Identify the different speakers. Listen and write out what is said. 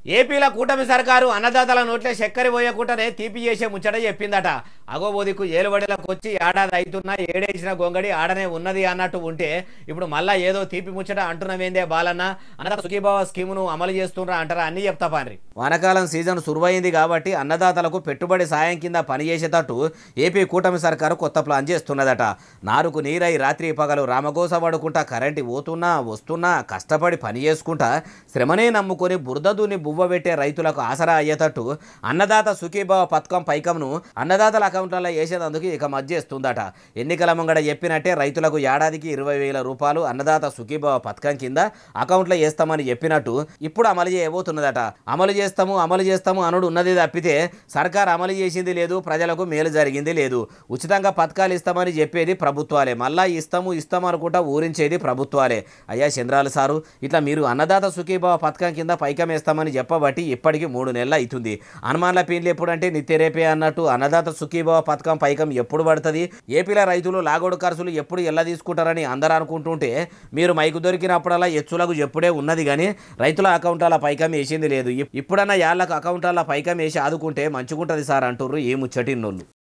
Speaker 1: ఏపీల కూటమి సర్కారు అన్నదాతల నోట్లే చక్కెర పోయకుండానే తీపి చేసే ముచ్చట చెప్పిందట. అగోబోదికు ఏలుబడిలకు వచ్చి ఏడాది అవుతున్నా ఏడేసిన గొంగడి ఆడనే ఉన్నది అన్నట్టు ఉంటే ఇప్పుడు మళ్ళా ఏదో తీపి ముచ్చట అంటున్నవేందే బాలన్న, అన్నదాత సుఖీభావ స్కీమును అమలు చేస్తుండ్రా అంటారా అన్ని చెప్తా పాన్రి. వానకాలం సీజన్ సురువైంది కాబట్టి అన్నదాతలకు పెట్టుబడి సాయం కింద పనిచేసేటట్టు ఏపీ కూటమి సర్కారు కొత్త ప్లాన్ చేస్తున్నదట. నారుకు నీరై రాత్రి పగలు రామగోస పడుకుంటా కరెంటు పోతున్నా వస్తున్నా కష్టపడి పని చేసుకుంటా శ్రమనే నమ్ముకొని బురదదుని బువ్వ పెట్టే రైతులకు ఆసరా అయ్యేటట్టు అన్నదాత సుఖీభావ పథకం పైకంను అన్నదాతల అకౌంట్లలో వేసేందుకు ఇక మధ్యేస్తుందట. ఎన్నికల ముంగడ చెప్పినట్టే రైతులకు ఏడాదికి 20,000 రూపాయలు అన్నదాత సుఖీభావ పథకం కింద అకౌంట్లో వేస్తామని చెప్పినట్టు ఇప్పుడు అమలు చేయబోతున్నదట. అమలు చేస్తాము అనుడు ఉన్నది తప్పితే సర్కార్ అమలు చేసింది లేదు, ప్రజలకు మేలు జరిగింది లేదు. ఉచితంగా పథకాలు ఇస్తామని చెప్పేది ప్రభుత్వాలే, మళ్ళా ఇస్తాము అనుకుంటా ఊరించేది ప్రభుత్వాలే. అయ్యా చంద్రాలు సారు, ఇట్లా మీరు అన్నదాత సుఖీభావ పథకం కింద పైకం వేస్తామని చెప్పబట్టి ఇప్పటికి 3 నెలలు అవుతుంది. అనుమానుల పీన్లు ఎప్పుడంటే నిత్యరేపే అన్నట్టు అన్నదాత సుఖీభావ పథకం పైకం ఎప్పుడు పడుతుంది, ఏపీల రైతులు లాగోడు ఖర్చులు ఎప్పుడు ఎలా తీసుకుంటారని అందరూ అనుకుంటుంటే మీరు మైకు దొరికినప్పుడల్లా ఎచ్చులకు ఎప్పుడే ఉన్నది కానీ రైతుల అకౌంట్ల పైకం వేసింది లేదు. ఇప్పుడన్నా యాళ్ళకు అకౌంట్ల పైకం వేసి ఆదుకుంటే మంచిగుంటుంది సార్ అంటుర్రు ఈ ముచ్చటిన్నోళ్ళు.